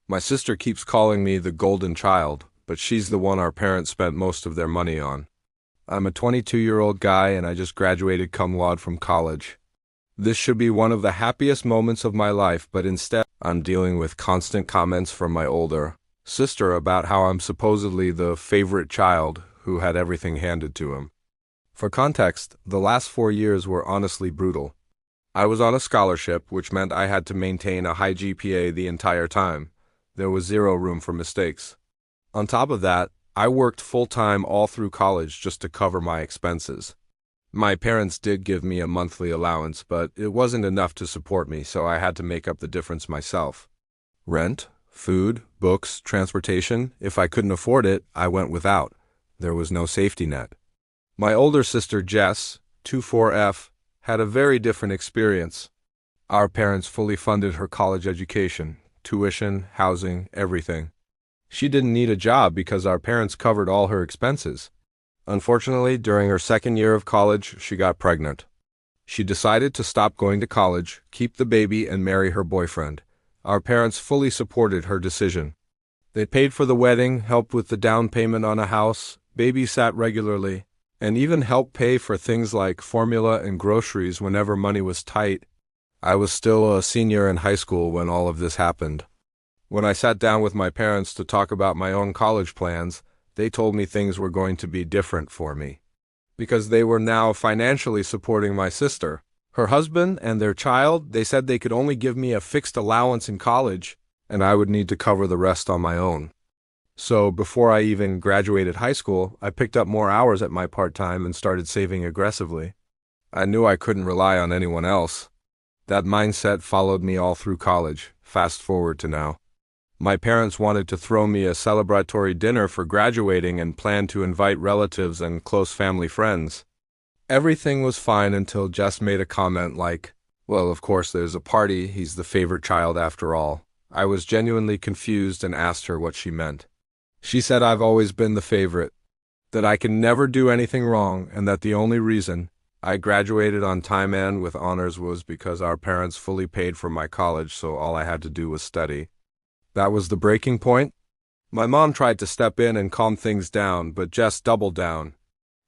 My sister keeps calling me the golden child, but she's the one our parents spent most of their money on. I'm a 22-year-old guy and I just graduated cum laude from college. This should be one of the happiest moments of my life, but instead, I'm dealing with constant comments from my older sister about how I'm supposedly the favorite child who had everything handed to him. For context, the last 4 years were honestly brutal. I was on a scholarship, which meant I had to maintain a high GPA the entire time. There was zero room for mistakes. On top of that, I worked full-time all through college just to cover my expenses. My parents did give me a monthly allowance, but it wasn't enough to support me, so I had to make up the difference myself. Rent, food, books, transportation, if I couldn't afford it, I went without. There was no safety net. My older sister Jess, 24F, had a very different experience. Our parents fully funded her college education, tuition, housing, everything. She didn't need a job because our parents covered all her expenses. Unfortunately, during her second year of college, she got pregnant. She decided to stop going to college, keep the baby, and marry her boyfriend. Our parents fully supported her decision. They paid for the wedding, helped with the down payment on a house, babysat regularly, and even helped pay for things like formula and groceries whenever money was tight. I was still a senior in high school when all of this happened. When I sat down with my parents to talk about my own college plans, they told me things were going to be different for me. Because they were now financially supporting my sister. Her husband and their child, they said they could only give me a fixed allowance in college, and I would need to cover the rest on my own. So before I even graduated high school, I picked up more hours at my part-time and started saving aggressively. I knew I couldn't rely on anyone else. That mindset followed me all through college, fast forward to now. My parents wanted to throw me a celebratory dinner for graduating and planned to invite relatives and close family friends. Everything was fine until Jess made a comment like, "Well, of course there's a party, he's the favorite child after all." I was genuinely confused and asked her what she meant. She said I've always been the favorite, that I can never do anything wrong, and that the only reason I graduated on time and with honors was because our parents fully paid for my college, so all I had to do was study. That was the breaking point. My mom tried to step in and calm things down, but Jess doubled down.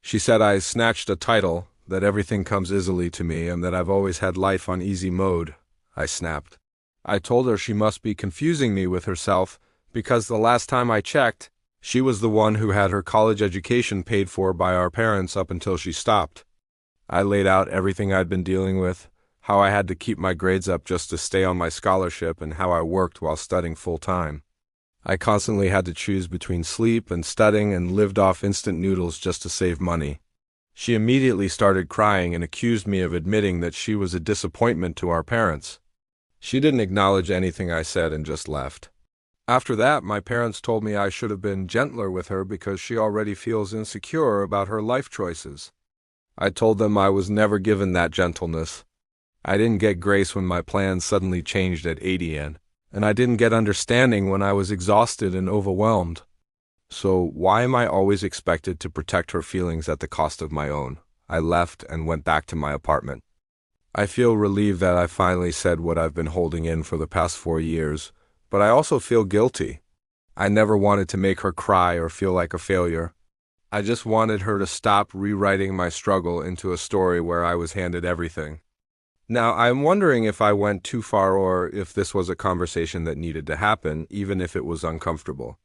She said I snatched a title, that everything comes easily to me, and that I've always had life on easy mode. I snapped. I told her she must be confusing me with herself, because the last time I checked, she was the one who had her college education paid for by our parents up until she stopped. I laid out everything I'd been dealing with, how I had to keep my grades up just to stay on my scholarship, and how I worked while studying full-time. I constantly had to choose between sleep and studying and lived off instant noodles just to save money. She immediately started crying and accused me of admitting that she was a disappointment to our parents. She didn't acknowledge anything I said and just left. After that, my parents told me I should have been gentler with her because she already feels insecure about her life choices. I told them I was never given that gentleness. I didn't get grace when my plans suddenly changed at 80 and I didn't get understanding when I was exhausted and overwhelmed. So why am I always expected to protect her feelings at the cost of my own? I left and went back to my apartment. I feel relieved that I finally said what I've been holding in for the past 4 years, but I also feel guilty. I never wanted to make her cry or feel like a failure. I just wanted her to stop rewriting my struggle into a story where I was handed everything. Now, I'm wondering if I went too far or if this was a conversation that needed to happen, even if it was uncomfortable.